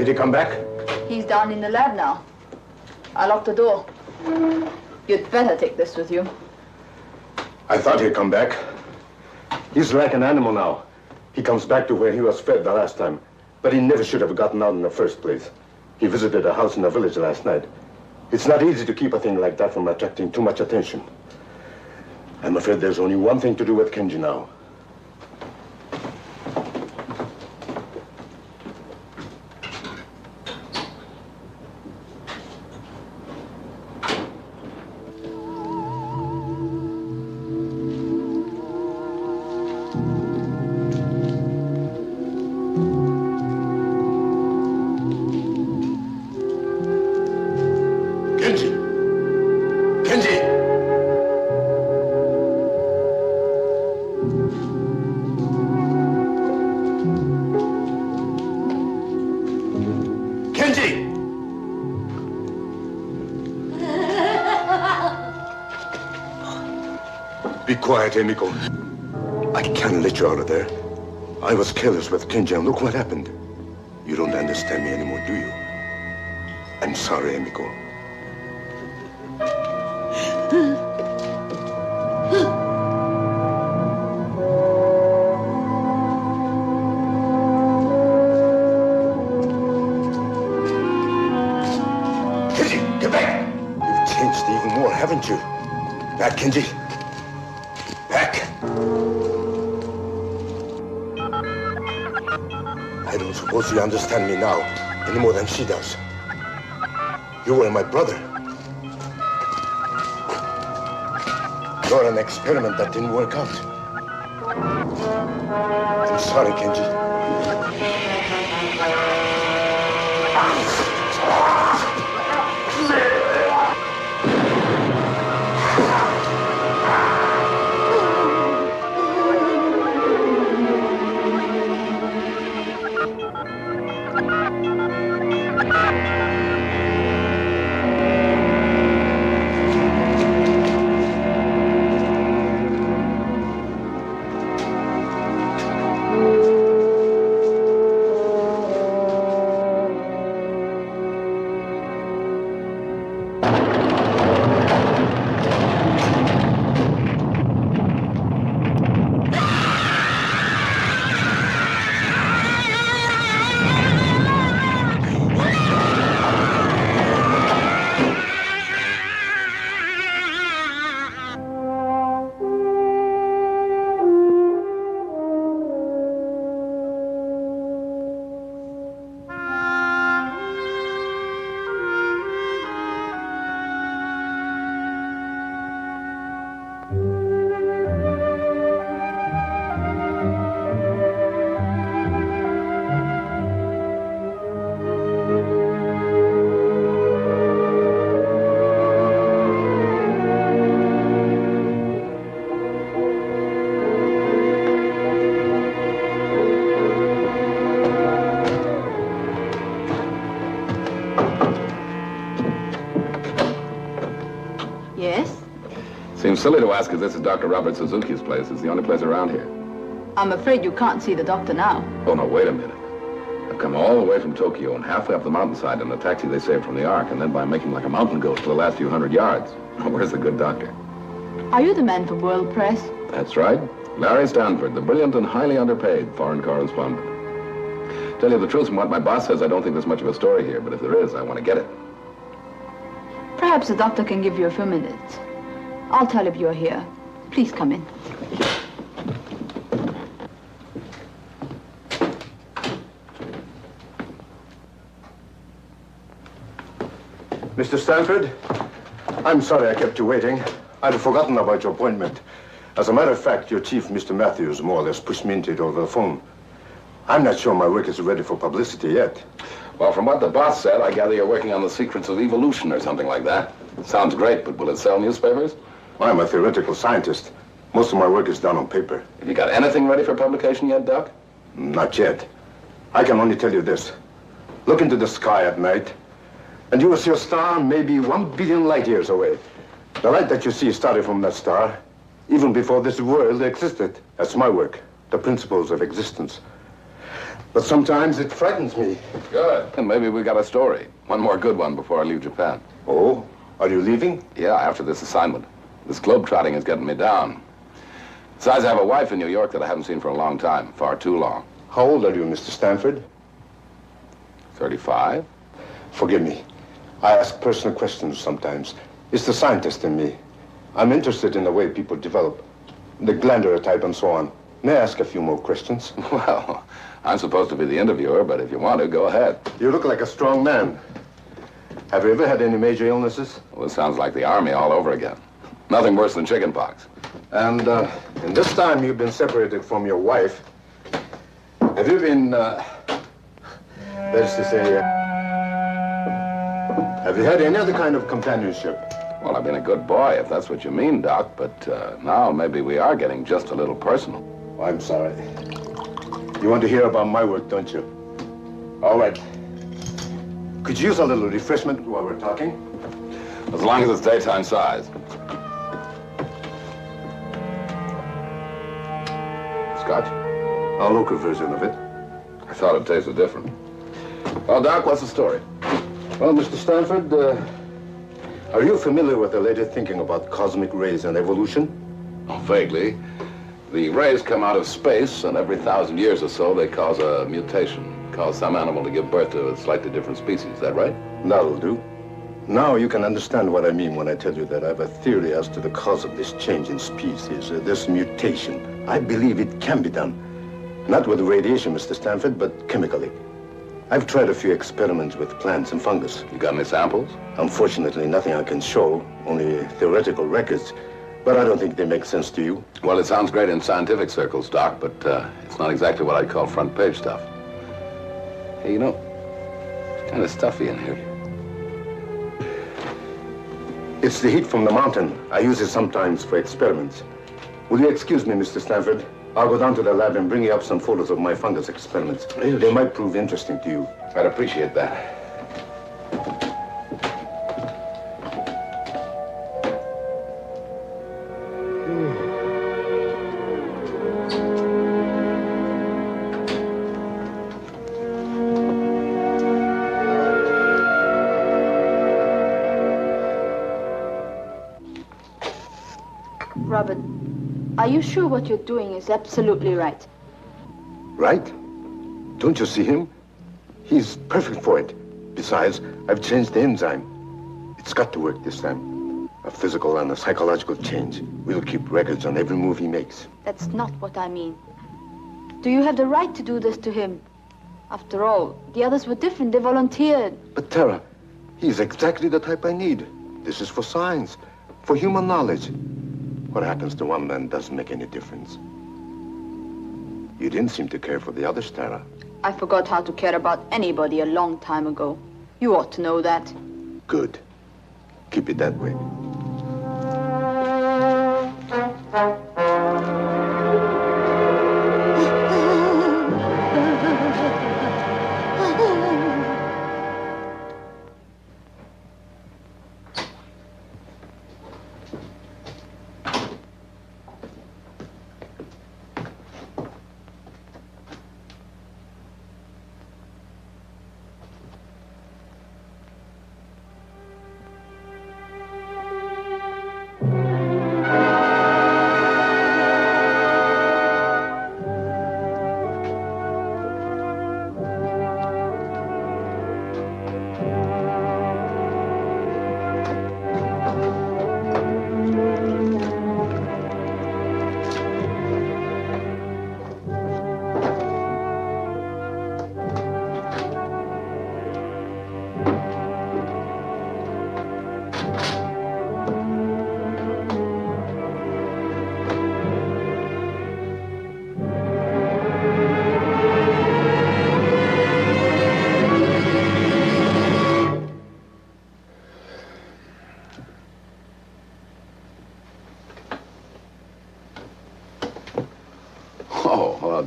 Did he come back? He's down in the lab now. I locked the door. You'd better take this with you. I thought he'd come back. He's like an animal now. He comes back to where he was fed the last time. But he never should have gotten out in the first place. He visited a house in the village last night. It's not easy to keep a thing like that from attracting too much attention. I'm afraid there's only one thing to do with Kenji now. Quiet, Emiko. I can't let you out of there. I was careless with Kenji, and look what happened. You don't understand me anymore, do you? I'm sorry, Emiko. Kenji, get back! You've changed even more, haven't you? Back, Kenji. I don't suppose you understand me now any more than she does. You were my brother. You're an experiment that didn't work out. I'm sorry, Kenji. Seems silly to ask if this is Dr. Robert Suzuki's place. It's the only place around here. I'm afraid you can't see the doctor now. Oh, no, wait a minute. I've come all the way from Tokyo and halfway up the mountainside in a taxi they saved from the Ark, and then by making like a mountain goat for the last few hundred yards. Where's the good doctor? Are you the man for World Press? That's right. Larry Stanford, the brilliant and highly underpaid foreign correspondent. Tell you the truth, from what my boss says, I don't think there's much of a story here, but if there is, I want to get it. Perhaps the doctor can give you a few minutes. I'll tell if you're here. Please come in. Mr. Stanford, I'm sorry I kept you waiting. I'd forgotten about your appointment. As a matter of fact, your chief, Mr. Matthews, more or less pushed me into it over the phone. I'm not sure my work is ready for publicity yet. Well, from what the boss said, I gather you're working on the secrets of evolution or something like that. Sounds great, but will it sell newspapers? I'm a theoretical scientist. Most of my work is done on paper. Have you got anything ready for publication yet, Doc? Not yet. I can only tell you this. Look into the sky at night, and you will see a star maybe 1 billion light years away. The light that you see started from that star, even before this world existed. That's my work, the principles of existence. But sometimes it frightens me. Good. And maybe we got a story. One more good one before I leave Japan. Oh? Are you leaving? Yeah, after this assignment. This globe-trotting is getting me down. Besides, I have a wife in New York that I haven't seen for a long time. Far too long. How old are you, Mr. Stanford? 35? Forgive me. I ask personal questions sometimes. It's the scientist in me. I'm interested in the way people develop. The glandular type and so on. May I ask a few more questions? Well, I'm supposed to be the interviewer, but if you want to, go ahead. You look like a strong man. Have you ever had any major illnesses? Well, it sounds like the Army all over again. Nothing worse than chickenpox. And in this time you've been separated from your wife, have you been, that is to say, have you had any other kind of companionship? Well, I've been a good boy, if that's what you mean, Doc, but now maybe we are getting just a little personal. Oh, I'm sorry. You want to hear about my work, don't you? All right. Could you use a little refreshment while we're talking? As long as it's daytime size. Scotch? A local version of it. I thought it tasted different. Well, Doc, what's the story? Well, Mr. Stanford, are you familiar with the latest thinking about cosmic rays and evolution? Oh, vaguely. The rays come out of space, and every 1,000 years or so, they cause a mutation. Cause some animal to give birth to a slightly different species. Is that right? That'll do. Now you can understand what I mean when I tell you that I have a theory as to the cause of this change in species, this mutation. I believe it can be done. Not with radiation, Mr. Stanford, but chemically. I've tried a few experiments with plants and fungus. You got any samples? Unfortunately, nothing I can show, only theoretical records. But I don't think they make sense to you. Well, it sounds great in scientific circles, Doc, but it's not exactly what I'd call front page stuff. Hey, you know, it's kind of stuffy in here. It's the heat from the mountain. I use it sometimes for experiments. Will you excuse me, Mr. Stanford? I'll go down to the lab and bring you up some photos of my fungus experiments. Yes. They might prove interesting to you. I'd appreciate that. Robert, are you sure what you're doing is absolutely right? Right? Don't you see him? He's perfect for it. Besides, I've changed the enzyme. It's got to work this time. A physical and a psychological change. We'll keep records on every move he makes. That's not what I mean. Do you have the right to do this to him? After all, the others were different. They volunteered. But Tara, he's exactly the type I need. This is for science, for human knowledge. What happens to one man doesn't make any difference. You didn't seem to care for the others, Tara. I forgot how to care about anybody a long time ago. You ought to know that. Good. Keep it that way.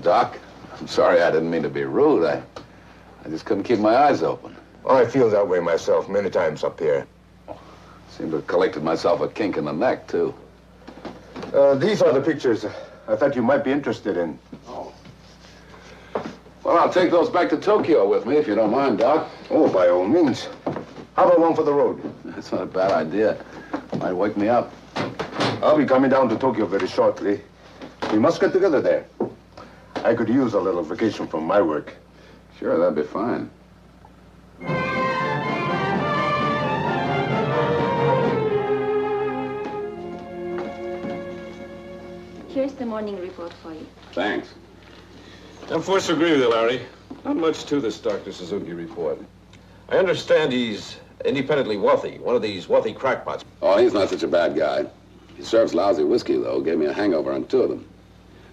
Doc. I'm sorry, I didn't mean to be rude. I just couldn't keep my eyes open. Oh, I feel that way myself many times up here. Seem to have collected myself a kink in the neck, too. These are the pictures I thought you might be interested in. Oh. Well, I'll take those back to Tokyo with me, if you don't mind, Doc. Oh, by all means. How about one for the road? That's not a bad idea. Might wake me up. I'll be coming down to Tokyo very shortly. We must get together there. I could use a little vacation from my work. Sure, that'd be fine. Here's the morning report for you. Thanks. I'm forced to agree with you, Larry. Not much to this Dr. Suzuki report. I understand he's independently wealthy, one of these wealthy crackpots. Oh, he's not such a bad guy. He serves lousy whiskey, though. Gave me a hangover on 2 of them.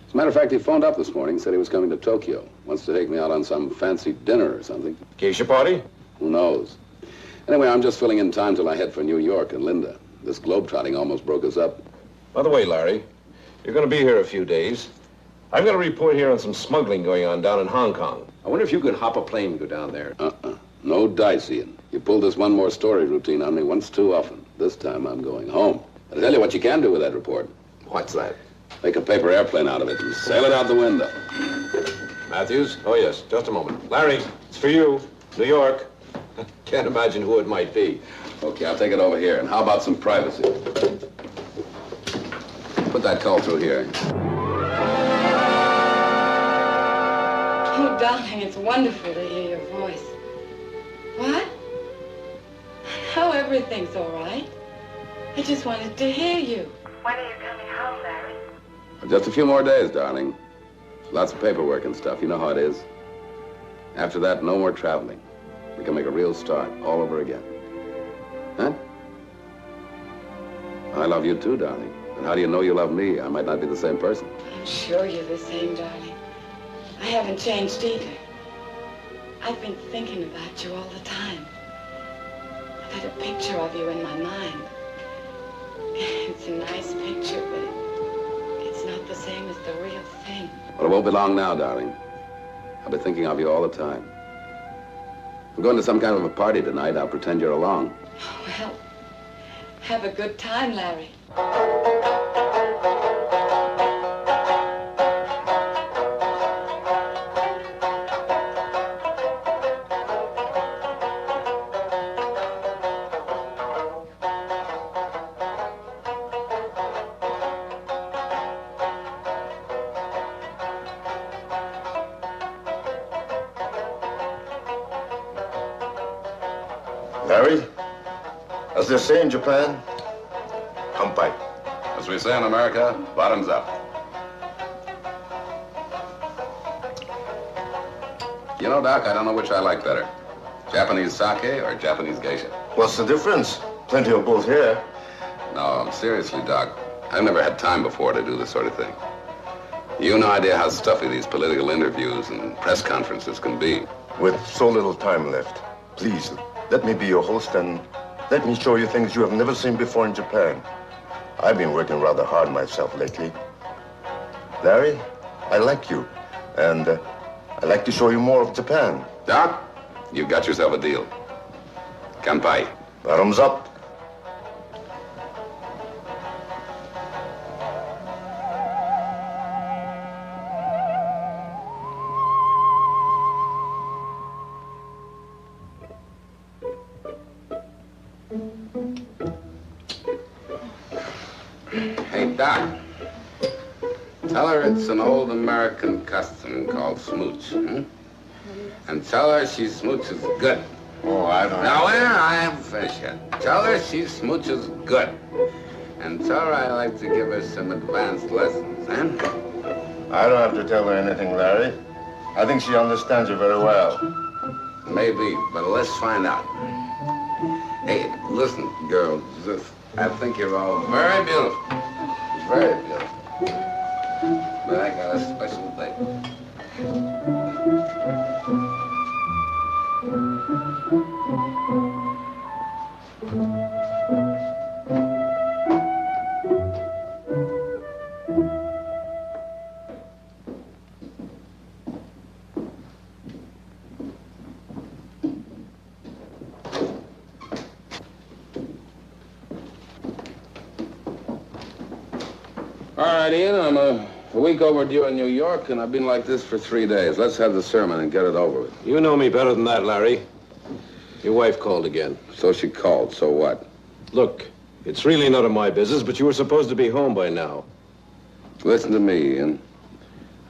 As a matter of fact, he phoned up this morning, said he was coming to Tokyo. Wants to take me out on some fancy dinner or something. Geisha party? Who knows? Anyway, I'm just filling in time till I head for New York and Linda. This globetrotting almost broke us up. By the way, Larry, you're going to be here a few days. I've got a report here on some smuggling going on down in Hong Kong. I wonder if you could hop a plane and go down there. No dice, Ian. You pulled this one more story routine on me once too often. This time I'm going home. I'll tell you what you can do with that report. What's that? Make a paper airplane out of it and sail it out the window. Matthews? Oh, yes. Just a moment. Larry, it's for you. New York. Can't imagine who it might be. Okay, I'll take it over here. And how about some privacy? Put that call through here. Oh, darling, it's wonderful to hear your voice. What? Oh, everything's all right. I just wanted to hear you. When are you coming home, Larry? Just a few more days, darling. Lots of paperwork and stuff. You know how it is. After that, no more traveling. We can make a real start all over again. Huh? I love you too, darling. But how do you know you love me? I might not be the same person. I'm sure you're the same, darling. I haven't changed either. I've been thinking about you all the time. I've had a picture of you in my mind. It's a nice picture, but it's not the same as the real thing. Well, it won't be long now, darling. I'll be thinking of you all the time. We're going to some kind of a party tonight. I'll pretend you're along. Well, have a good time, Larry. Larry, as they say in Japan, kampai. As we say in America, bottoms up. You know, Doc, I don't know which I like better. Japanese sake or Japanese geisha? What's the difference? Plenty of both here. No, seriously, Doc. I've never had time before to do this sort of thing. You no idea how stuffy these political interviews and press conferences can be. With so little time left, please, let me be your host and let me show you things you have never seen before in Japan. I've been working rather hard myself lately. Larry, I like you, and I'd like to show you more of Japan. Doc, you've got yourself a deal. Kanpai. Bottoms up. Hey, Doc. Tell her it's an old American custom called smooch, And tell her she smooches good. Oh, I don't Now, wait, I haven't finished yet. Tell her she smooches good. And tell her I like to give her some advanced lessons, I don't have to tell her anything, Larry. I think she understands you very well. Maybe, but let's find out. Hey, listen, girls, I think you're all very beautiful. Very beautiful. But I got a special thing. All right, Ian, I'm A week overdue in New York, and I've been like this for 3 days. Let's have the sermon and get it over with. You know me better than that, Larry. Your wife called again. So she called, so what? Look, it's really none of my business, but you were supposed to be home by now. Listen to me, Ian.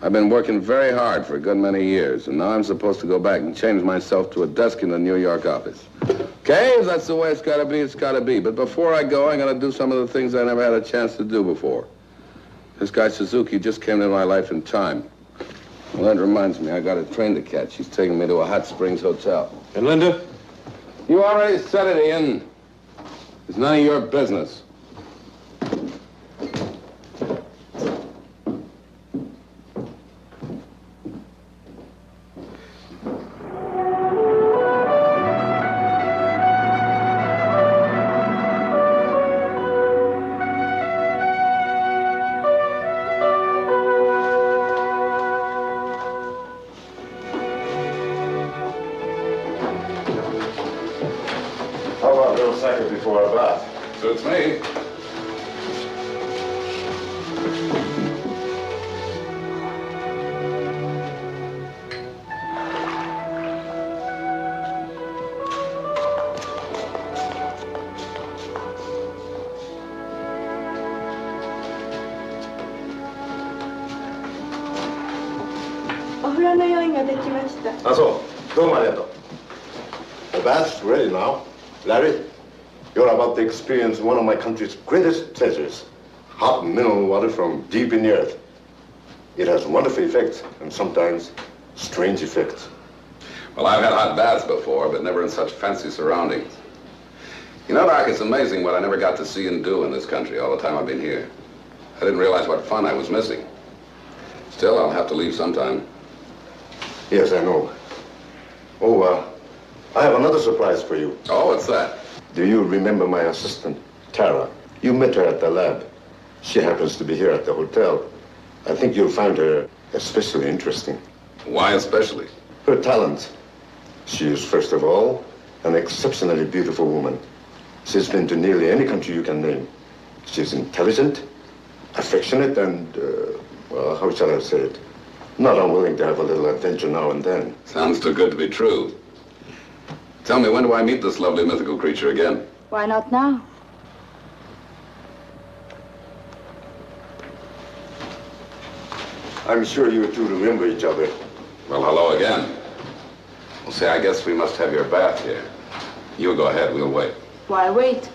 I've been working very hard for a good many years, and now I'm supposed to go back and change myself to a desk in the New York office. Okay, if that's the way it's gotta be, it's gotta be. But before I go, I gotta do some of the things I never had a chance to do before. This guy Suzuki just came into my life in time. Well, that reminds me, I got a train to catch. He's taking me to a Hot Springs hotel. And Linda? You already said it, Ian. It's none of your business. Before a bath. Suits me. The bath's ready now. Larry, you're about to experience one of my country's greatest treasures. Hot mineral water from deep in the earth. It has wonderful effects and sometimes strange effects. Well, I've had hot baths before, but never in such fancy surroundings. You know, Doc, it's amazing what I never got to see and do in this country all the time I've been here. I didn't realize what fun I was missing. Still, I'll have to leave sometime. Yes, I know. Oh, I have another surprise for you. Oh, what's that? Do you remember my assistant, Tara? You met her at the lab. She happens to be here at the hotel. I think you'll find her especially interesting. Why especially? Her talent. She is, first of all, an exceptionally beautiful woman. She's been to nearly any country you can name. She's intelligent, affectionate, and, well, how shall I say it? Not unwilling to have a little adventure now and then. Sounds too good to be true. Tell me, when do I meet this lovely mythical creature again? Why not now? I'm sure you two remember each other. Well, hello again. Well, say, I guess we must have your bath here. You go ahead, we'll wait. Why wait?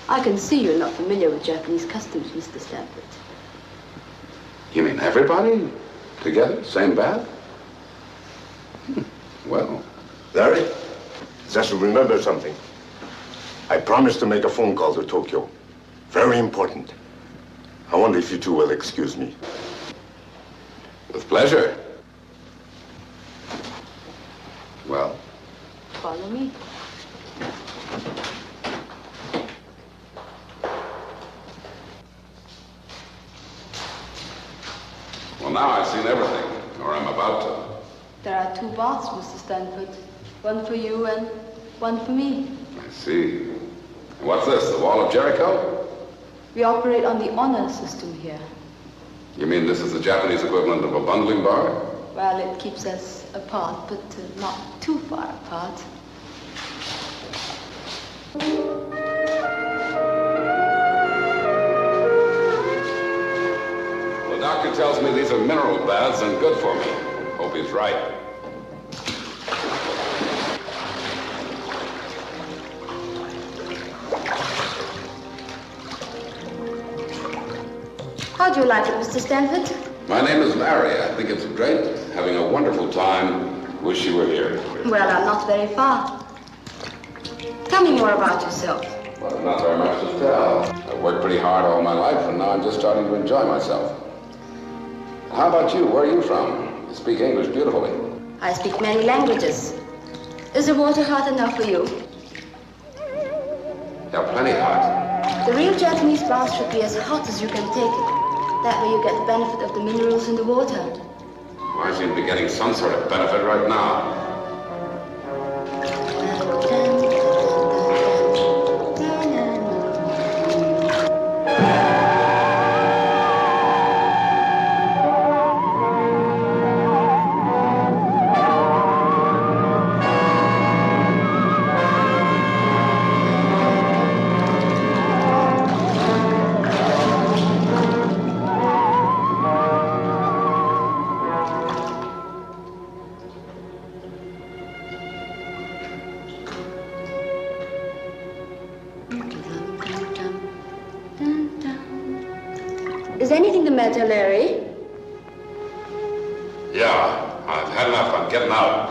I can see you're not familiar with Japanese customs, Mr. Stanford. You mean everybody together, same bath? Well. Larry, just remember something. I promised to make a phone call to Tokyo. Very important. I wonder if you two will excuse me. With pleasure. Well? Follow me. Well, now I've seen everything, or I'm about to. There are 2 baths, Mr. Stanford. One for you and one for me. I see. And what's this, the Wall of Jericho? We operate on the honor system here. You mean this is the Japanese equivalent of a bundling bar? Well, it keeps us apart, but not too far apart. The doctor tells me these are mineral baths and good for me. Hope he's right. How'd you like it, Mr. Stanford? My name is Larry. I think it's great. Having a wonderful time. Wish you were here. Well, I'm not very far. Tell me more about yourself. Well, not very much to tell. I've worked pretty hard all my life, and now I'm just starting to enjoy myself. How about you? Where are you from? You speak English beautifully. I speak many languages. Is the water hot enough for you? Yeah, plenty hot. The real Japanese bath should be as hot as you can take it. That way you get the benefit of the minerals in the water. Well, I seem to be getting some sort of benefit right now. the matter, Larry? Yeah, I've had enough. I'm getting out.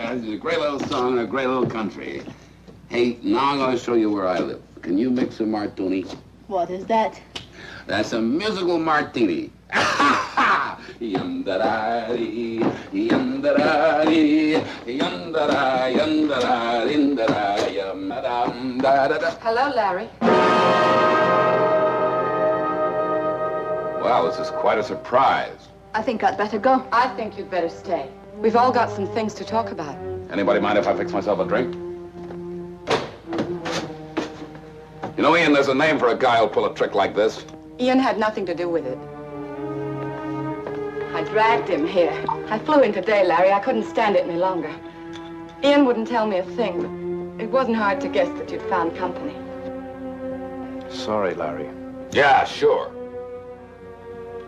It's a great little song and a great little country. Hey, now I'm going to show you where I live. Can you mix a martini? What is that? That's a musical martini. Yum-da-da-dee, yum-da-da-dee, yum-da-da, yum-da-da, ding-da-da, yum-da-dum-da-da-da. Hello, Larry. Well, this is quite a surprise. I think I'd better go. I think you'd better stay. We've all got some things to talk about. Anybody mind if I fix myself a drink? You know, Ian, there's a name for a guy who'll pull a trick like this. Ian had nothing to do with it. I dragged him here. I flew in today, Larry. I couldn't stand it any longer. Ian wouldn't tell me a thing, but it wasn't hard to guess that you'd found company. Sorry, Larry. Yeah, sure.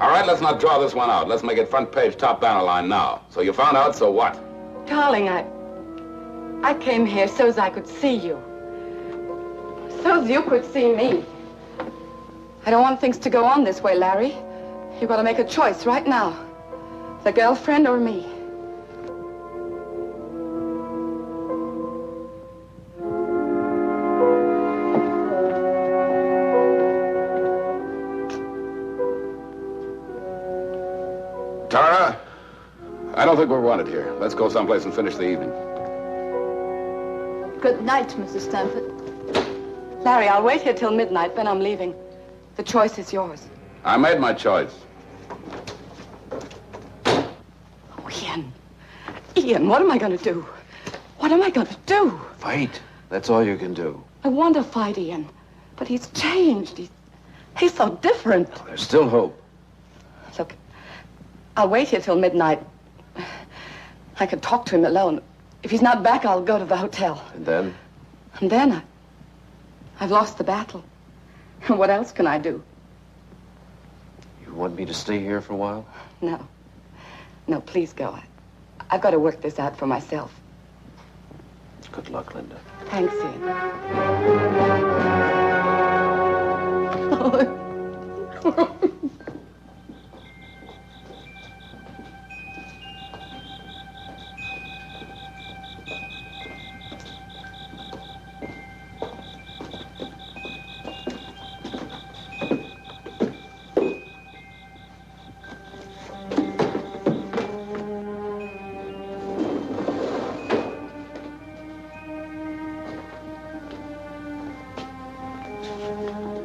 All right, let's not draw this one out. Let's make it front page, top banner line now. So you found out, so what? Darling, I came here so's I could see you. So's you could see me. I don't want things to go on this way, Larry. You've got to make a choice right now. The girlfriend or me. Tara, I don't think we're wanted here. Let's go someplace and finish the evening. Good night, Mrs. Stanford. Larry, I'll wait here till midnight, then I'm leaving. The choice is yours. I made my choice. Oh, Ian. Ian, what am I going to do? What am I going to do? Fight. That's all you can do. I want to fight Ian, but he's changed. He's so different. There's still hope. Look, I'll wait here till midnight. I can talk to him alone. If he's not back, I'll go to the hotel. And then? And then I've lost the battle. What else can I do? You want me to stay here for a while? No. No, please go. I've got to work this out for myself. Good luck, Linda. Thanks, Ian.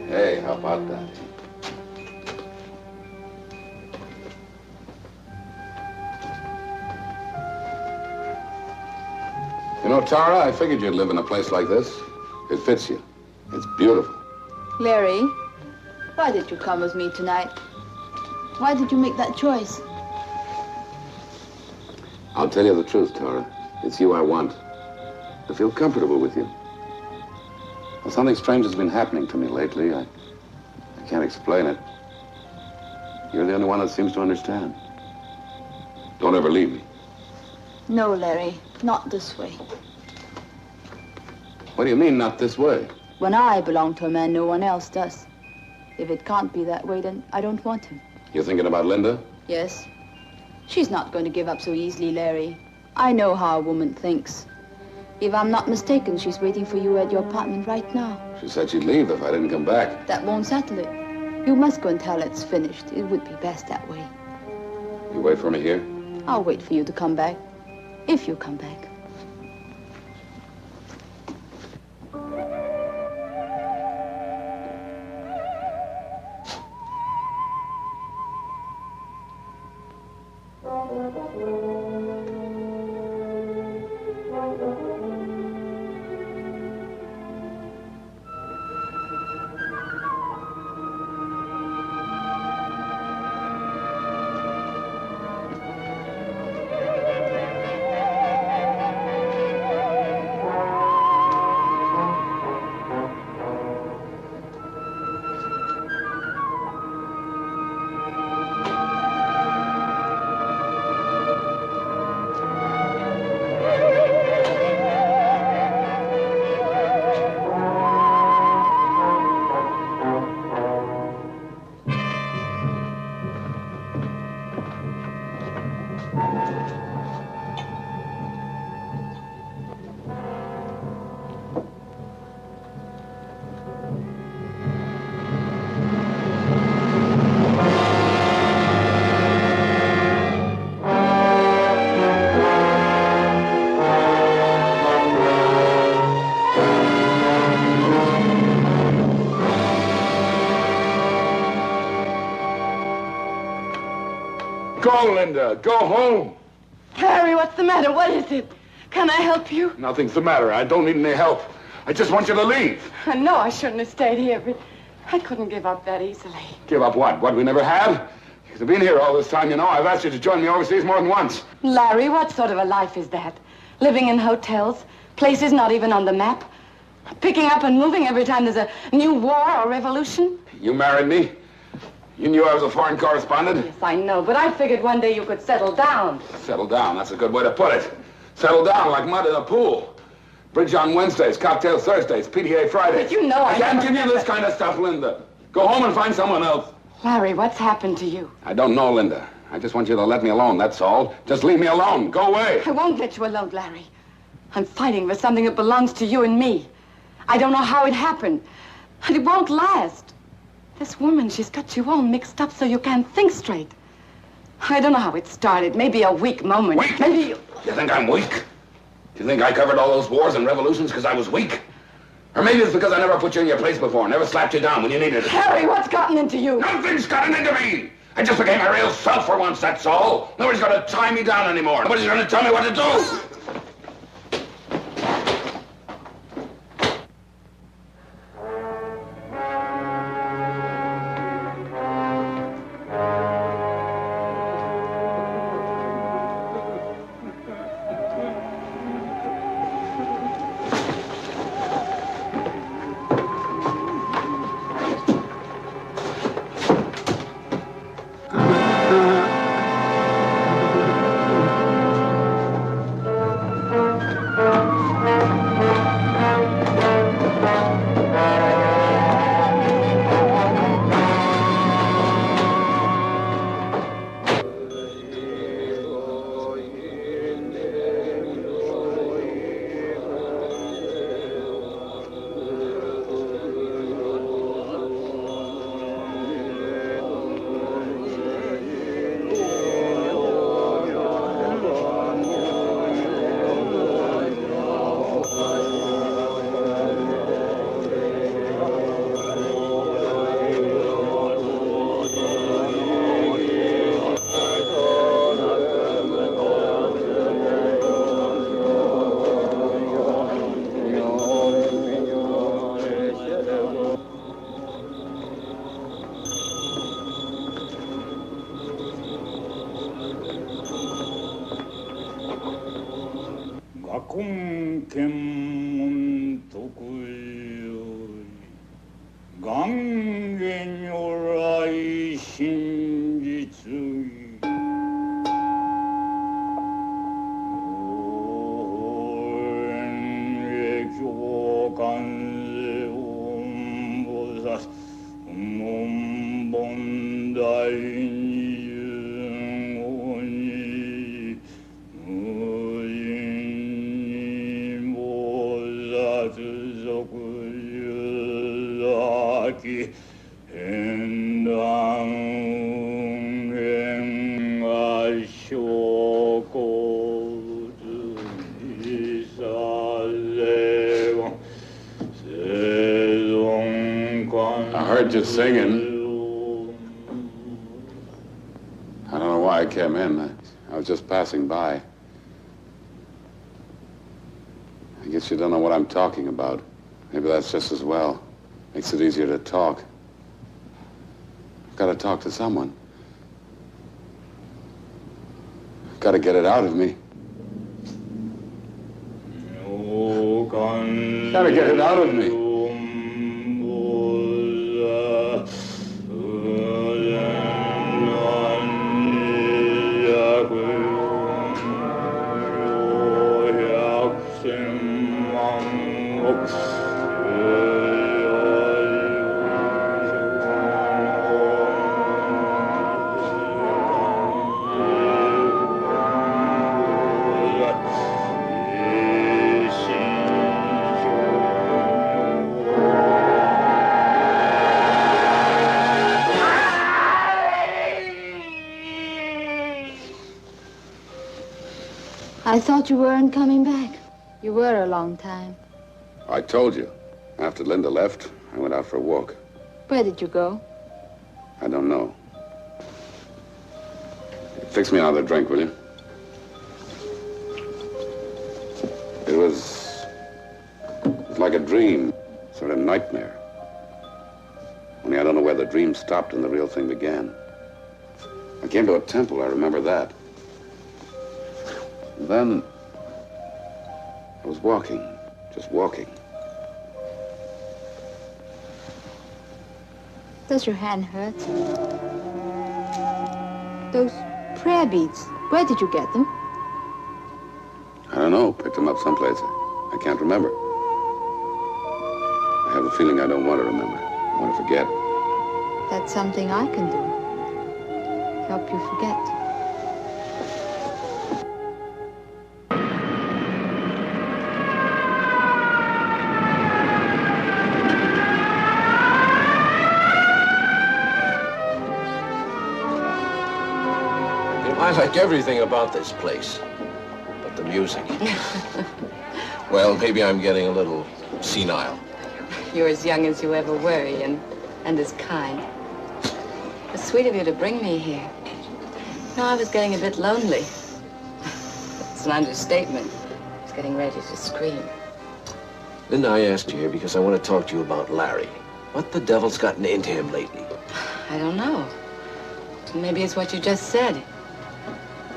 Hey, how about that? You know, Tara, I figured you'd live in a place like this. It fits you. It's beautiful. Larry, why did you come with me tonight? Why did you make that choice? I'll tell you the truth, Tara. It's you I want. To feel comfortable with you. Well, something strange has been happening to me lately. I can't explain it. You're the only one that seems to understand. Don't ever leave me. No, Larry, not this way. What do you mean, not this way? When I belong to a man, no one else does. If it can't be that way, then I don't want him. You're thinking about Linda? Yes. She's not going to give up so easily, Larry. I know how a woman thinks. If I'm not mistaken, she's waiting for you at your apartment right now. She said she'd leave if I didn't come back. That won't settle it. You must go and tell her it's finished. It would be best that way. You wait for me here? I'll wait for you to come back. If you come back. Go, Linda. Go home. Harry, what's the matter? What is it? Can I help you? Nothing's the matter. I don't need any help. I just want you to leave. I know I shouldn't have stayed here, but I couldn't give up that easily. Give up what? What we never had? You've been here all this time, you know. I've asked you to join me overseas more than once. Larry, what sort of a life is that? Living in hotels, places not even on the map, picking up and moving every time there's a new war or revolution? You married me. You knew I was a foreign correspondent? Yes, I know, but I figured one day you could settle down. Settle down. That's a good way to put it. Settle down like mud in a pool. Bridge on Wednesdays, cocktail Thursdays, PTA Fridays. But you know I can't give you this kind of stuff, Linda. Go home and find someone else. Larry, what's happened to you? I don't know, Linda. I just want you to let me alone, that's all. Just leave me alone. Go away. I won't let you alone, Larry. I'm fighting for something that belongs to you and me. I don't know how it happened, and it won't last. This woman, she's got you all mixed up so you can't think straight. I don't know how it started. Maybe a weak moment. Weak? Maybe you... You think I'm weak? Do you think I covered all those wars and revolutions because I was weak? Or maybe it's because I never put you in your place before, never slapped you down when you needed it. Harry, what's gotten into you? Nothing's gotten into me! I just became my real self for once, that's all. Nobody's gonna tie me down anymore. Nobody's gonna tell me what to do. I heard you singing. I don't know why I came in. I was just passing by. I guess you don't know what I'm talking about. Maybe that's just as well. Makes it easier to talk. I've got to talk to someone. I've got to get it out of me. Got to get it out of me. I thought you weren't coming back. You were a long time. I told you. After Linda left, I went out for a walk. Where did you go? I don't know. Fix me another drink, will you? It was like a dream, sort of nightmare. Only I don't know where the dream stopped and the real thing began. I came to a temple, I remember that. And then I was walking, just walking. Does your hand hurt? Those prayer beads, where did you get them? I don't know, picked them up someplace. I can't remember. I have a feeling I don't want to remember. I want to forget. That's something I can do. Help you forget. I like everything about this place, but the music. Well, maybe I'm getting a little senile. You're as young as you ever were, Ian, and as kind. It's sweet of you to bring me here. No, I was getting a bit lonely. It's an understatement. I was getting ready to scream. Linda, I asked you here because I want to talk to you about Larry. What the devil's gotten into him lately? I don't know. Maybe it's what you just said.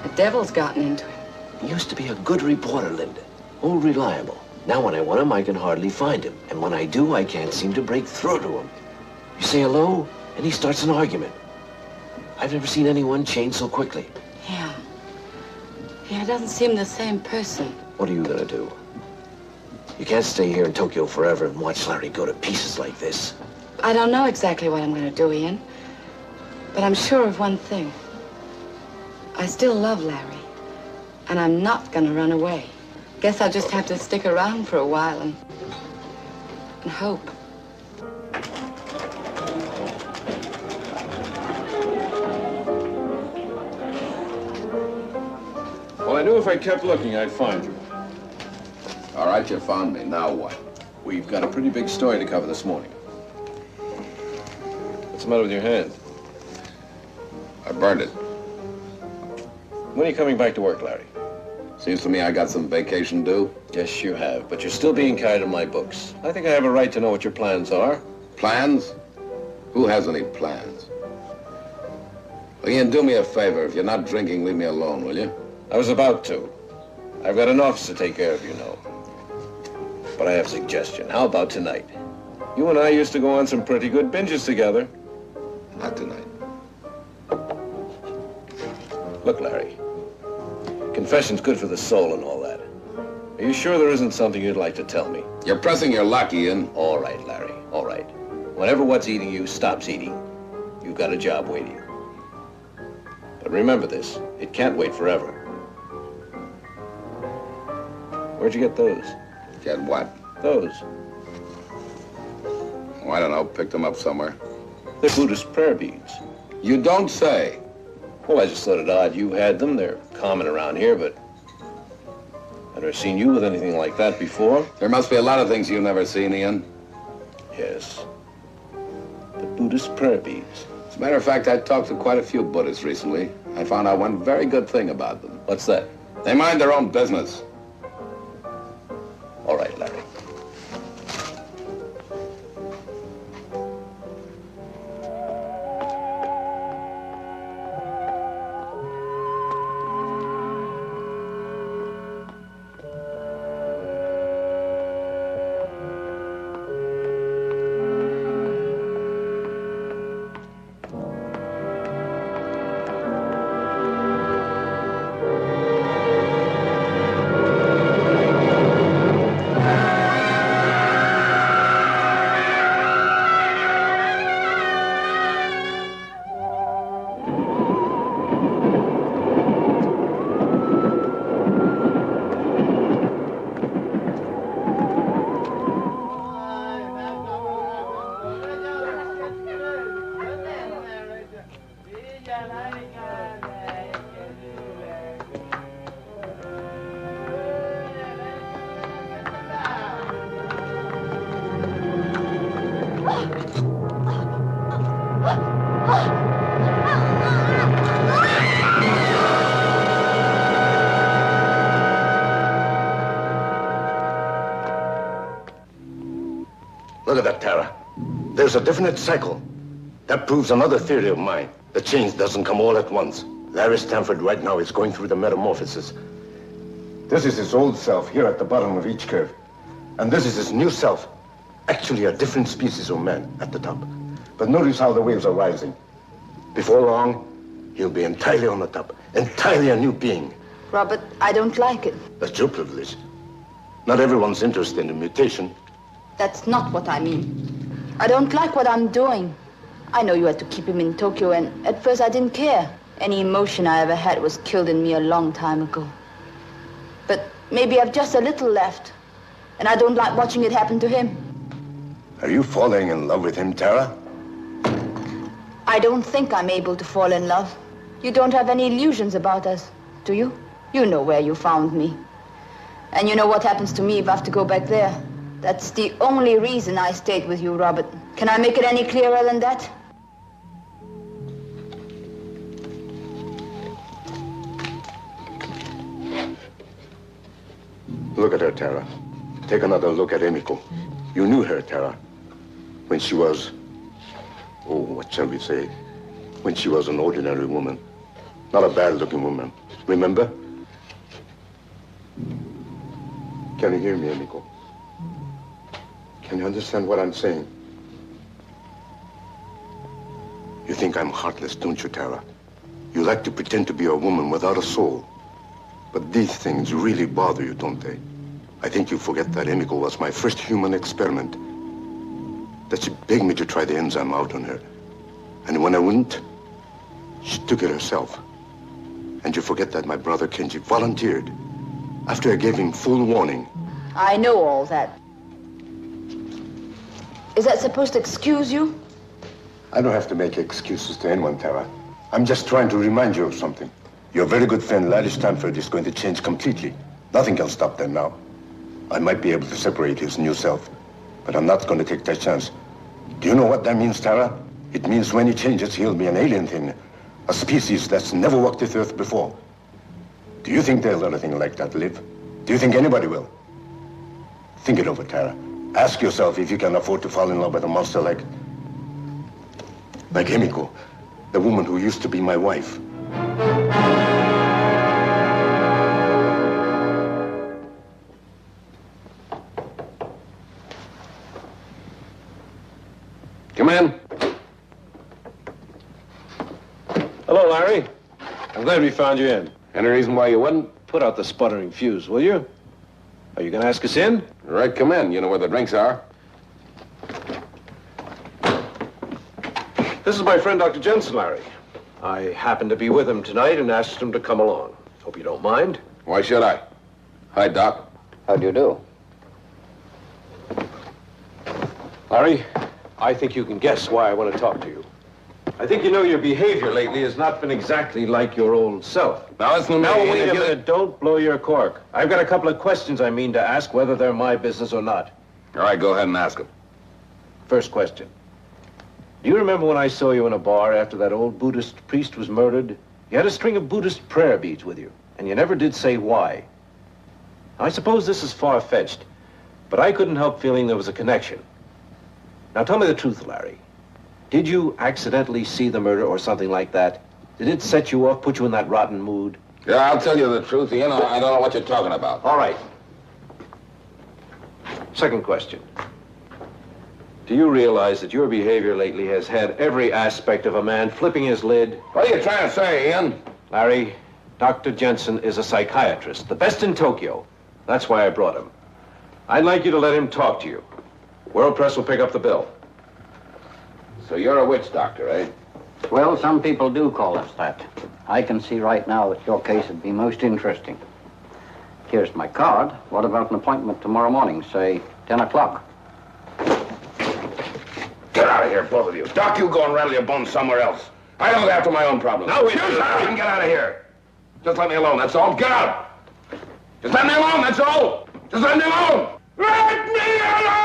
The devil's gotten into him. He used to be a good reporter, Linda. Oh, reliable. Now when I want him, I can hardly find him. And when I do, I can't seem to break through to him. You say hello, and he starts an argument. I've never seen anyone change so quickly. Yeah. Yeah, it doesn't seem the same person. What are you gonna do? You can't stay here in Tokyo forever and watch Larry go to pieces like this. I don't know exactly what I'm gonna do, Ian. But I'm sure of one thing. I still love Larry. And I'm not gonna run away. Guess I'll just have to stick around for a while and hope. Well, I knew if I kept looking, I'd find you. All right, you found me. Now what? We've got a pretty big story to cover this morning. What's the matter with your hand? I burned it. When are you coming back to work, Larry? Seems to me I got some vacation due. Yes, you have, but you're still being kind in my books. I think I have a right to know what your plans are. Plans? Who has any plans? Well, Ian, do me a favor. If you're not drinking, leave me alone, will you? I was about to. I've got an office to take care of, you know. But I have a suggestion. How about tonight? You and I used to go on some pretty good binges together. Not tonight. Look, Larry. Confession's good for the soul and all that. Are you sure there isn't something you'd like to tell me? You're pressing your luck, Ian. All right, Larry, all right. Whenever what's eating you stops eating, you've got a job waiting. But remember this, it can't wait forever. Where'd you get those? Get what? Those. Oh, I don't know. Picked them up somewhere. They're Buddhist prayer beads. You don't say. Well, I just thought it odd you had them. They're common around here, but I've never seen you with anything like that before. There must be a lot of things you've never seen, Ian. Yes. The Buddhist prayer beads. As a matter of fact, I talked to quite a few Buddhists recently. I found out one very good thing about them. What's that? They mind their own business. All right, Larry. Look at that, Tara. There's a definite cycle. That proves another theory of mine. The change doesn't come all at once. Larry Stanford right now is going through the metamorphosis. This is his old self here at the bottom of each curve. And this is his new self. Actually a different species of man at the top. But notice how the waves are rising. Before long, he'll be entirely on the top. Entirely a new being. Robert, I don't like it. That's your privilege. Not everyone's interested in mutation. That's not what I mean. I don't like what I'm doing. I know you had to keep him in Tokyo, and at first I didn't care. Any emotion I ever had was killed in me a long time ago. But maybe I've just a little left, and I don't like watching it happen to him. Are you falling in love with him, Tara? I don't think I'm able to fall in love. You don't have any illusions about us, do you? You know where you found me. And you know what happens to me if I have to go back there. That's the only reason I stayed with you, Robert. Can I make it any clearer than that? Look at her, Tara. Take another look at Emiko. You knew her, Tara, when she was, oh, what shall we say? When she was an ordinary woman. Not a bad-looking woman. Remember? Can you hear me, Emiko? Can you understand what I'm saying? You think I'm heartless, don't you, Tara? You like to pretend to be a woman without a soul. But these things really bother you, don't they? I think you forget that Emiko was my first human experiment. That she begged me to try the enzyme out on her. And when I wouldn't, she took it herself. And you forget that my brother Kenji volunteered after I gave him full warning. I know all that. Is that supposed to excuse you? I don't have to make excuses to anyone, Tara. I'm just trying to remind you of something. Your very good friend, Larry Stanford, is going to change completely. Nothing can stop that now. I might be able to separate his new self, but I'm not going to take that chance. Do you know what that means, Tara? It means when he changes, he'll be an alien thing. A species that's never walked this earth before. Do you think they'll let a thing like that live? Do you think anybody will? Think it over, Tara. Ask yourself if you can afford to fall in love with a monster like Emiko, the woman who used to be my wife. Come in. Hello, Larry. I'm glad we found you in. Any reason why you wouldn't? Put out the sputtering fuse, will you? Are you going to ask us in? All right, come in. You know where the drinks are. This is my friend, Dr. Jensen, Larry. I happened to be with him tonight and asked him to come along. Hope you don't mind. Why should I? Hi, Doc. How do you do? Larry, I think you can guess why I want to talk to you. I think you know your behavior lately has not been exactly like your old self. Now, listen to me. Now, wait a minute. Don't blow your cork. I've got a couple of questions I mean to ask, whether they're my business or not. All right, go ahead and ask him. First question. Do you remember when I saw you in a bar after that old Buddhist priest was murdered? You had a string of Buddhist prayer beads with you, and you never did say why. I suppose this is far-fetched, but I couldn't help feeling there was a connection. Now, tell me the truth, Larry. Did you accidentally see the murder or something like that? Did it set you off, put you in that rotten mood? Yeah, I'll tell you the truth, Ian. I don't know what you're talking about. All right. Second question. Do you realize that your behavior lately has had every aspect of a man flipping his lid? What are you trying to say, Ian? Larry, Dr. Jensen is a psychiatrist, the best in Tokyo. That's why I brought him. I'd like you to let him talk to you. World Press will pick up the bill. So you're a witch doctor, eh? Well, some people do call us that. I can see right now that your case would be most interesting. Here's my card. What about an appointment tomorrow morning, say 10 o'clock? Get out of here, both of you. Doc, you go and rattle your bones somewhere else. I look after my own problems. No, we Get out of here. Just let me alone, that's all. Get out. Just let me alone, that's all. Just let me alone. Let me alone!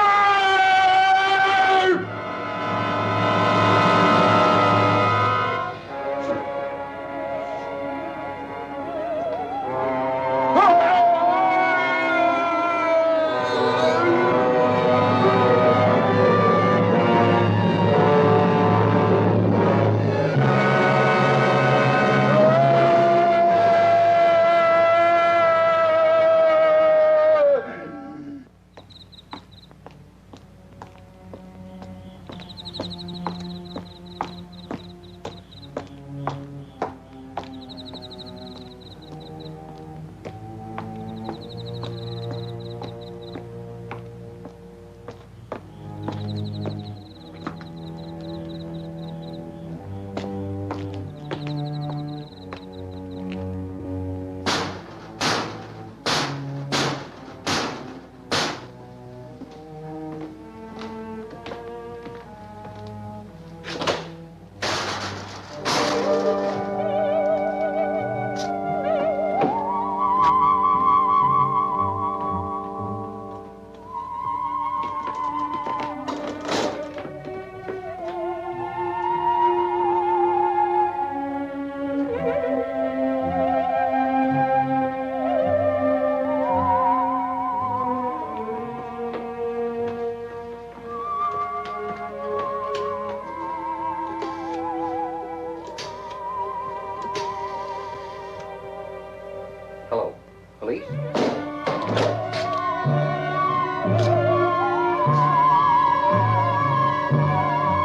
Hello, police?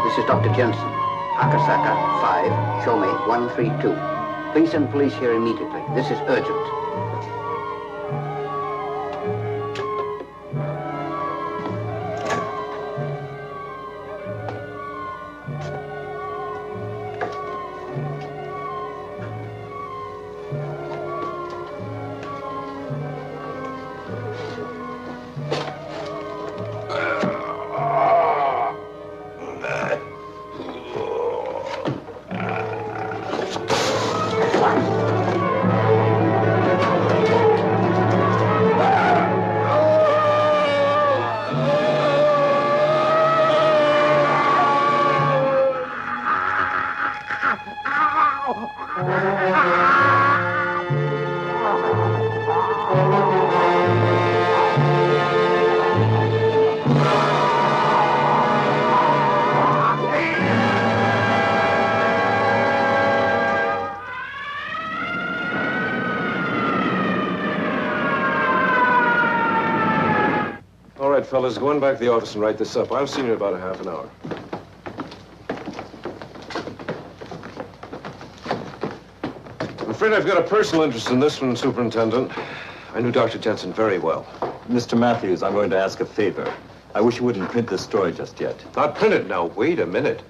This is Dr. Jensen. Akasaka 5, show me 132. Please send police here immediately. This is urgent. All right, fellas, go on back to the office and write this up. I'll see you in about a half an hour. I'm afraid I've got a personal interest in this one, Superintendent. I knew Dr. Jensen very well. Mr. Matthews, I'm going to ask a favor. I wish you wouldn't print this story just yet. Not print it now. Wait a minute.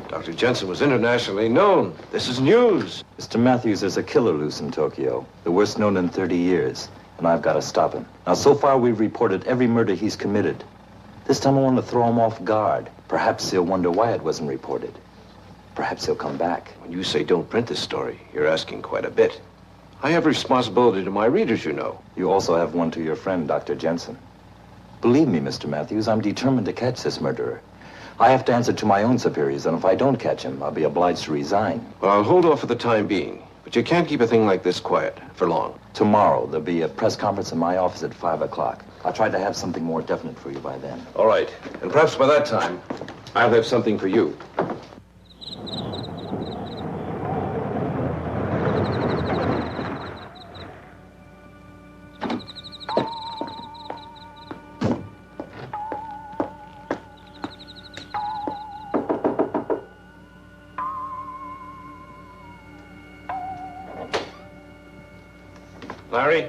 Dr. Jensen was internationally known. This is news. Mr. Matthews, there's a killer loose in Tokyo, the worst known in 30 years, and I've got to stop him. Now, so far, we've reported every murder he's committed. This time, I want to throw him off guard. Perhaps he'll wonder why it wasn't reported. Perhaps he'll come back. When you say don't print this story, you're asking quite a bit. I have responsibility to my readers, you know. You also have one to your friend, Dr. Jensen. Believe me, Mr. Matthews, I'm determined to catch this murderer. I have to answer to my own superiors, and if I don't catch him, I'll be obliged to resign. Well, I'll hold off for the time being, but you can't keep a thing like this quiet for long. Tomorrow, there'll be a press conference in my office at 5 o'clock. I'll try to have something more definite for you by then. All right, and perhaps by that time, I'll have something for you. Larry?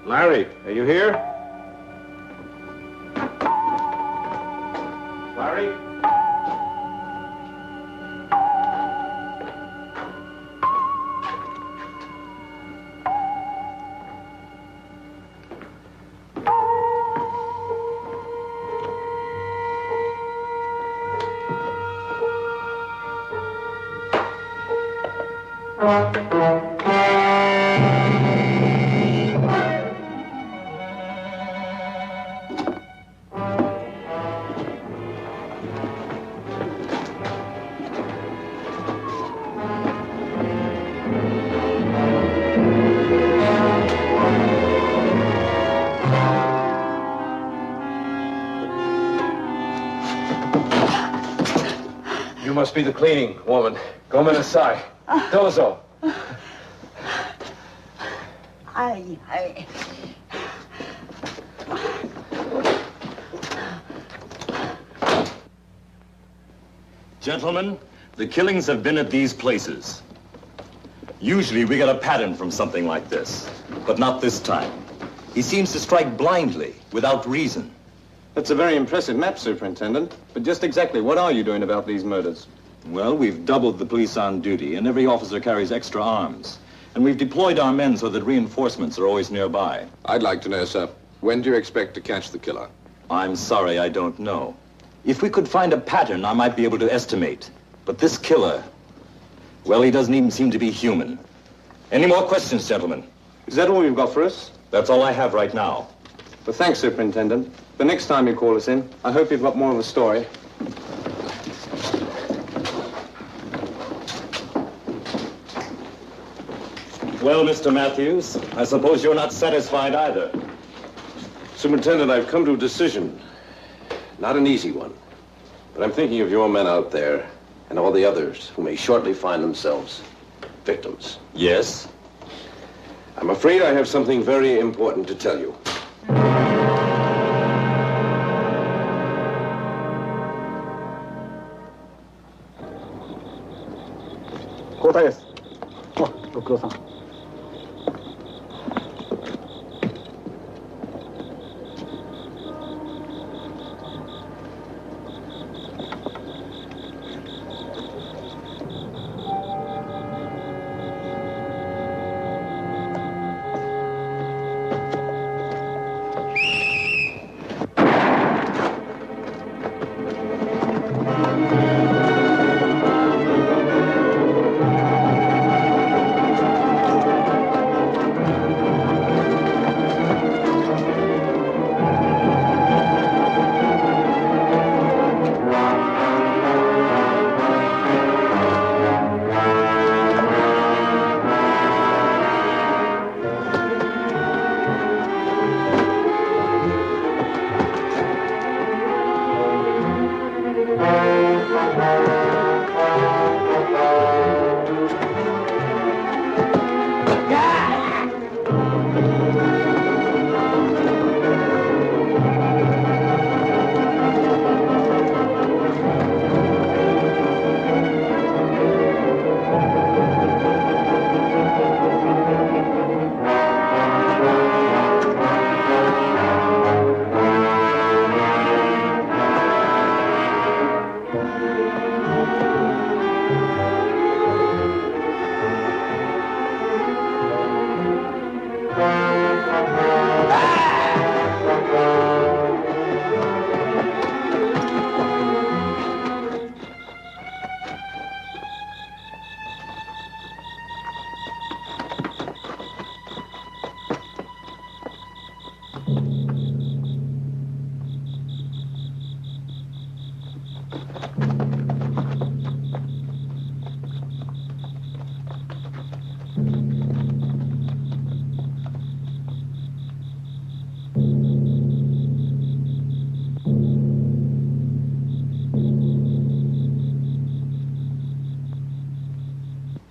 Larry, are you here? Larry? You must be the cleaning woman. Come inside. Dozo. I... Gentlemen, the killings have been at these places. Usually we get a pattern from something like this, but not this time. He seems to strike blindly, without reason. That's a very impressive map, Superintendent. But just exactly what are you doing about these murders? Well, we've doubled the police on duty, and every officer carries extra arms. And we've deployed our men so that reinforcements are always nearby. I'd like to know, sir, when do you expect to catch the killer? I'm sorry, I don't know. If we could find a pattern, I might be able to estimate. But this killer, well, he doesn't even seem to be human. Any more questions, gentlemen? Is that all you've got for us? That's all I have right now. Well, thanks, Superintendent. The next time you call us in, I hope you've got more of a story. Well, Mr. Matthews, I suppose you're not satisfied either. Superintendent, I've come to a decision. Not an easy one. But I'm thinking of your men out there and all the others who may shortly find themselves victims. Yes? I'm afraid I have something very important to tell you.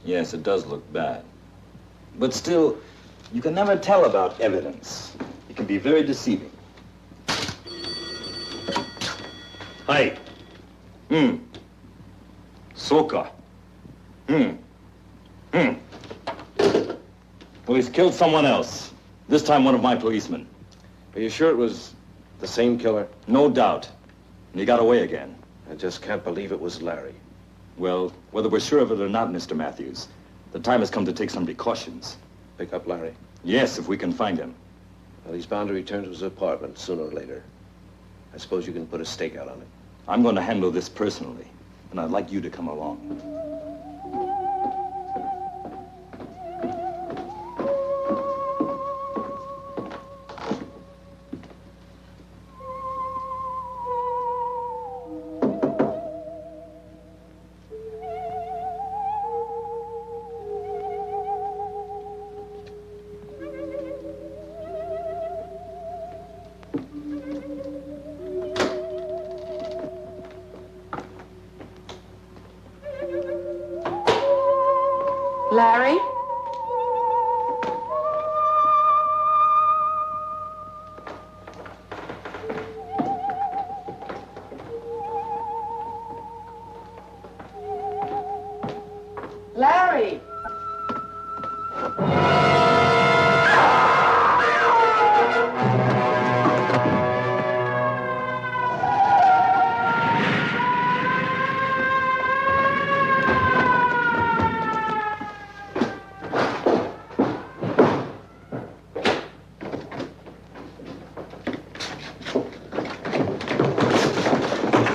Yes, it does look bad. But still, you can never tell about evidence. It can be very deceiving. Hi. Soka. Well, he's killed someone else. This time one of my policemen. Are you sure it was the same killer? No doubt. And he got away again. I just can't believe it was Larry. Well, whether we're sure of it or not, Mr. Matthews, the time has come to take some precautions. Pick up Larry? Yes, if we can find him. Well, he's bound to return to his apartment sooner or later. I suppose you can put a stakeout on it. I'm going to handle this personally, and I'd like you to come along. Larry? Larry!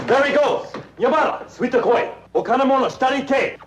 There he goes! Yamada, suite koi. Okanamono, shitari ke.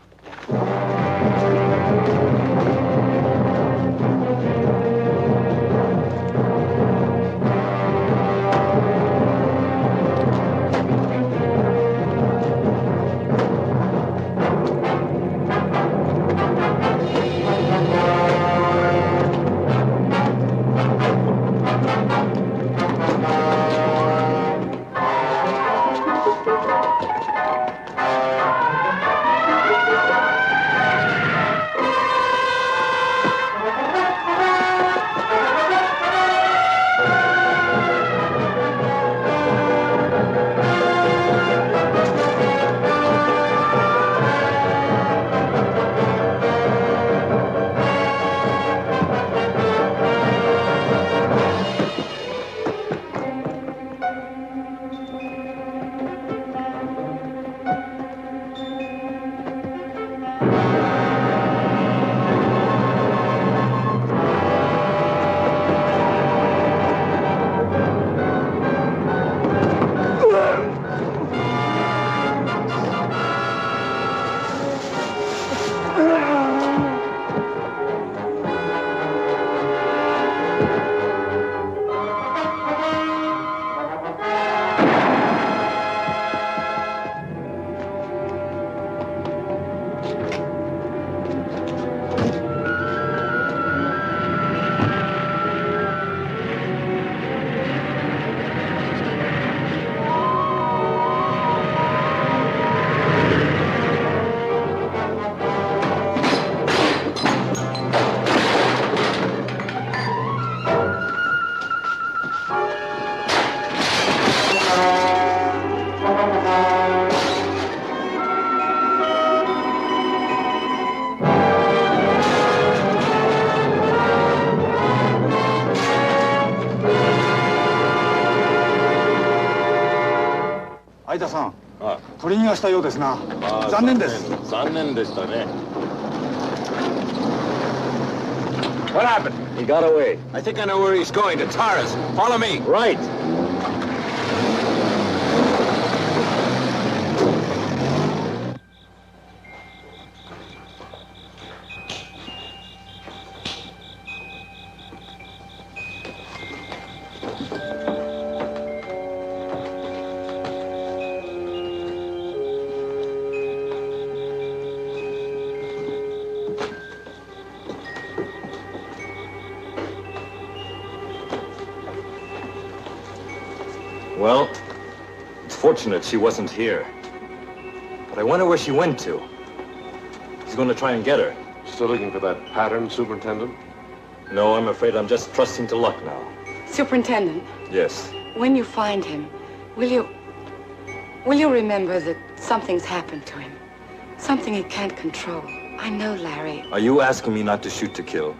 What happened? He got away. I think I know where he's going, to Tara's. Follow me. Right. Well, it's fortunate she wasn't here. But I wonder where she went to. He's going to try and get her. Still looking for that pattern, Superintendent? No, I'm afraid I'm just trusting to luck now. Superintendent, Yes. when you find him, will you remember that something's happened to him? Something he can't control. I know, Larry. Are you asking me not to shoot to kill?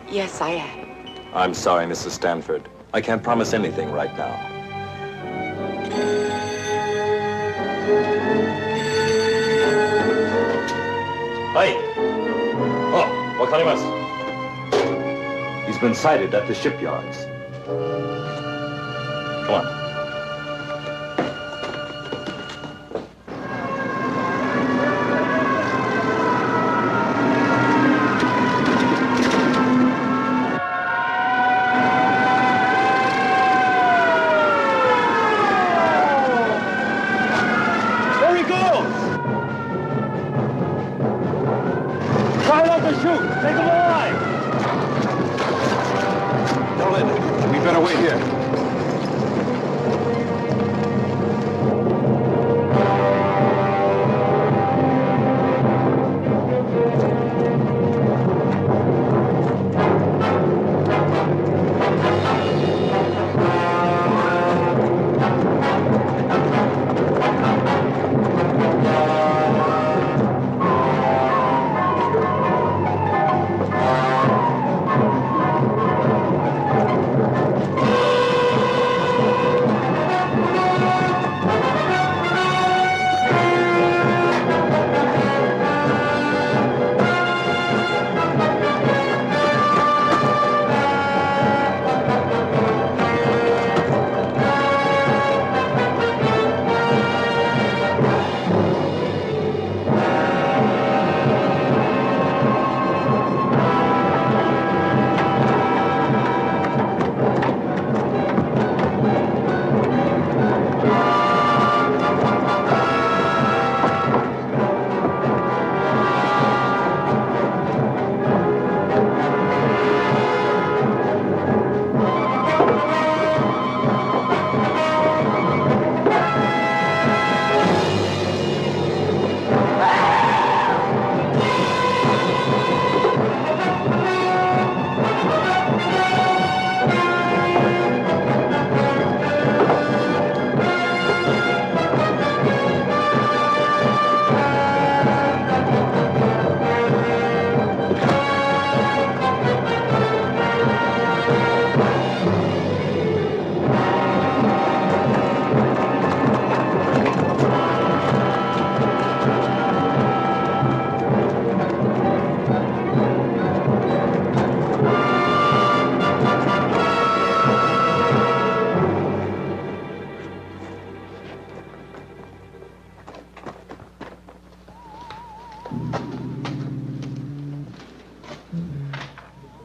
Yes, I am. I'm sorry, Mrs. Stanford. I can't promise anything right now. Hey! Oh, wakarimasu. He's been sighted at the shipyards. Come on.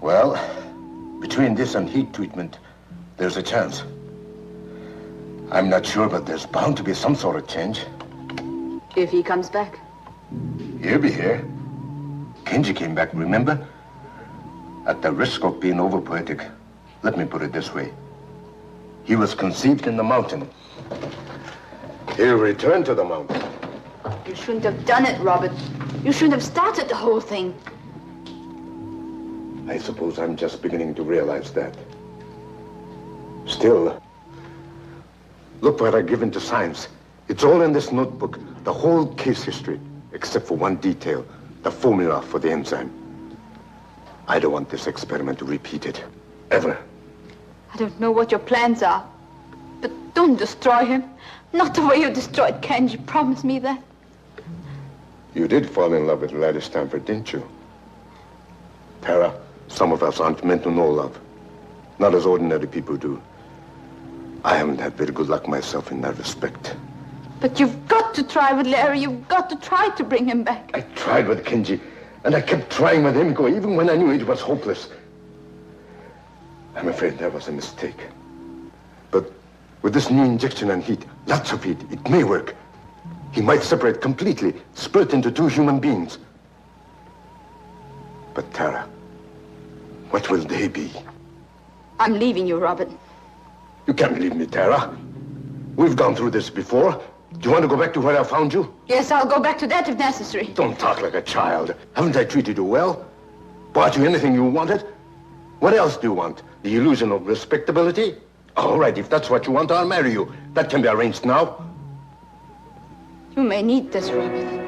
Well, between this and heat treatment, there's a chance. I'm not sure, but there's bound to be some sort of change. If he comes back. He'll be here. Kenji came back, remember? At the risk of being over-poetic, let me put it this way. He was conceived in the mountain. He'll return to the mountain. You shouldn't have done it, Robert. You shouldn't have started the whole thing. I suppose I'm just beginning to realize that. Still, look what I've given to science. It's all in this notebook, the whole case history, except for one detail, the formula for the enzyme. I don't want this experiment to repeat it, ever. I don't know what your plans are, but don't destroy him. Not the way you destroyed Kenji. Promise me that. You did fall in love with Larry Stanford, didn't you? Tara, some of us aren't meant to know love. Not as ordinary people do. I haven't had very good luck myself in that respect. But you've got to try with Larry. You've got to try to bring him back. I tried with Kenji, and I kept trying with Himiko, even when I knew it was hopeless. I'm afraid that was a mistake. But with this new injection and heat, lots of heat, it may work. He might separate completely, split into two human beings. But Tara, what will they be? I'm leaving you, Robert. You can't leave me, Tara. We've gone through this before. Do you want to go back to where I found you? Yes, I'll go back to that if necessary. Don't talk like a child. Haven't I treated you well? Bought you anything you wanted? What else do you want? The illusion of respectability? All right, if that's what you want, I'll marry you. That can be arranged now. You may need this, Robert.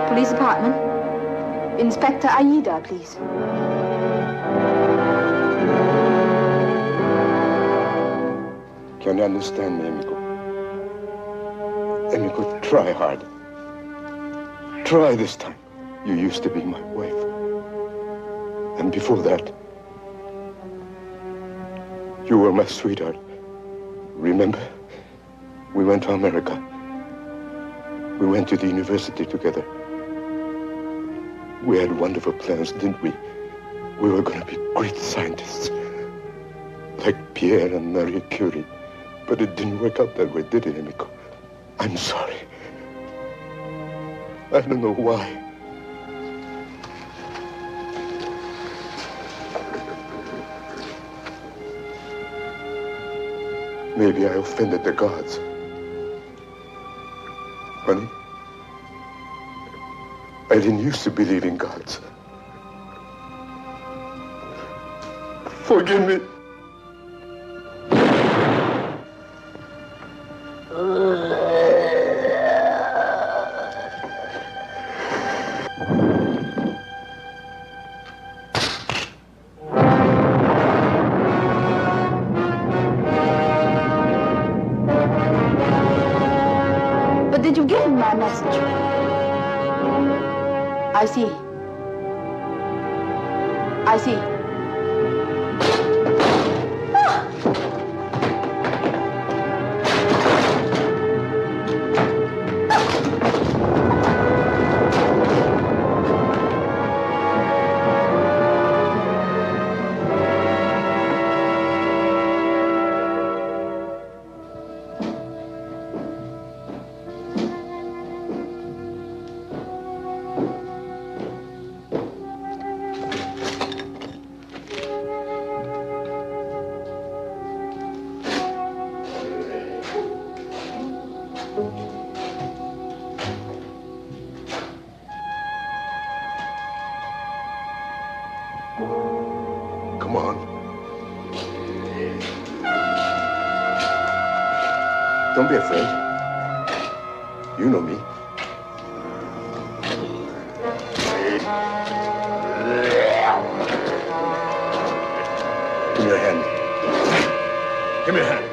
Police department. Inspector Aida, please. Can you understand me, Emiko? Emiko, try hard. Try this time. You used to be my wife. And before that, you were my sweetheart. Remember? We went to America. We went to the university together. We had wonderful plans, didn't we? We were going to be great scientists, like Pierre and Marie Curie. But it didn't work out that way, did it, Emiko? I'm sorry. I don't know why. Maybe I offended the gods. Honey, I didn't used to believe in gods. Forgive me. But did you give him my message? I see. I see. Come on. Don't be afraid. You know me. Give me your hand. Give me your hand.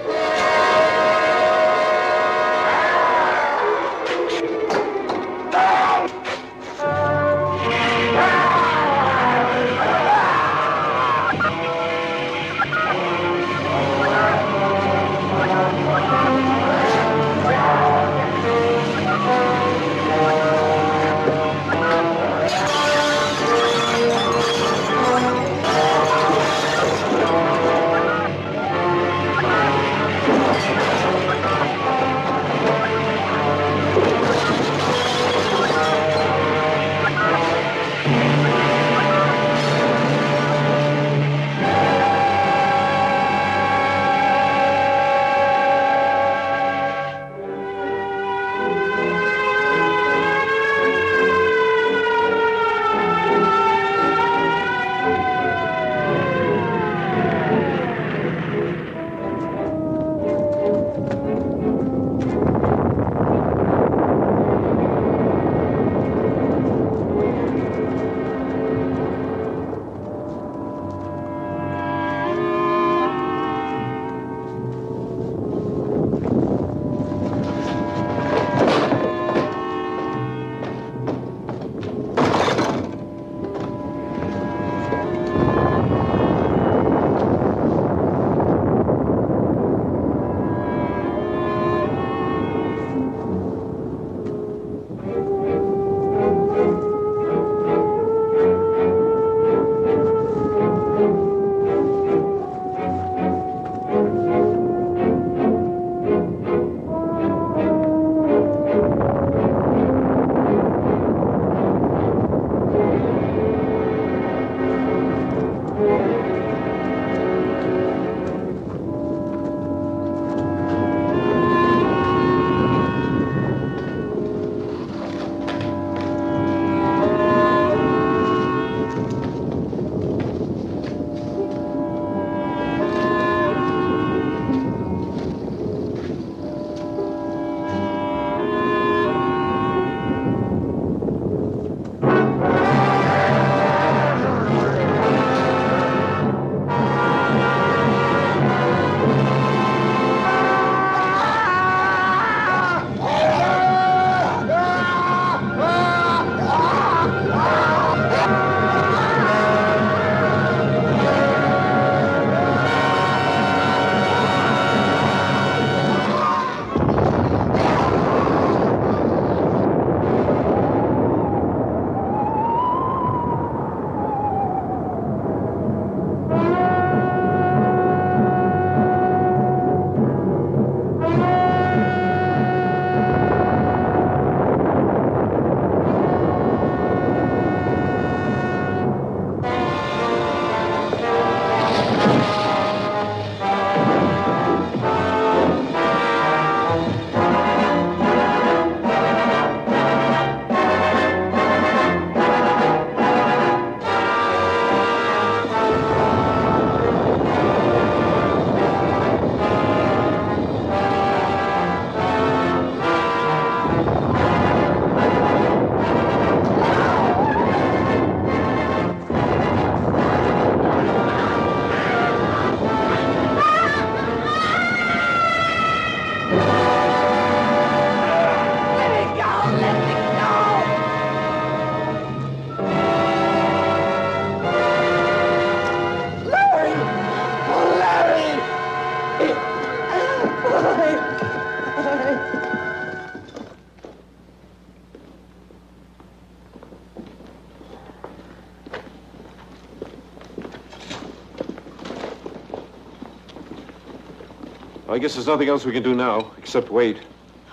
I guess there's nothing else we can do now, except wait.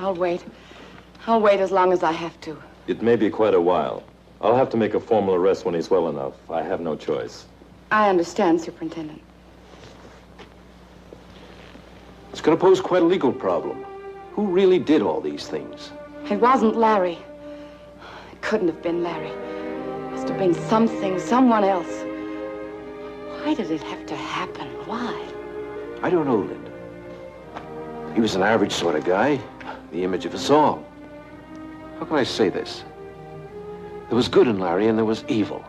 I'll wait. I'll wait as long as I have to. It may be quite a while. I'll have to make a formal arrest when he's well enough. I have no choice. I understand, Superintendent. It's going to pose quite a legal problem. Who really did all these things? It wasn't Larry. It couldn't have been Larry. It must have been something, someone else. Why did it have to happen? Why? I don't know, Linda. He was an average sort of guy, the image of us all. How can I say this? There was good in Larry and there was evil.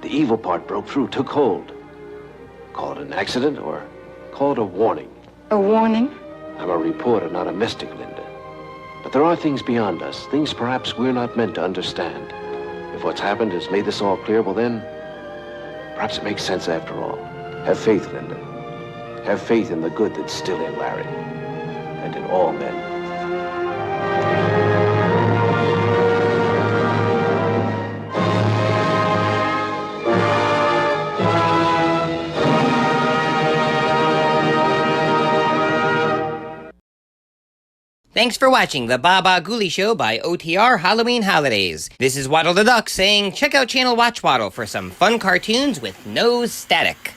The evil part broke through, took hold. Call it an accident or call it a warning. A warning? I'm a reporter, not a mystic, Linda. But there are things beyond us, things perhaps we're not meant to understand. If what's happened has made this all clear, well then, perhaps it makes sense after all. Have faith, Linda. Have faith in the good that's still in Larry and in all men. Thanks for watching the Baba Ghoulie Show by OTR Halloween Holidays. This is Waddle the Duck saying check out Channel Watch Waddle for some fun cartoons with no static.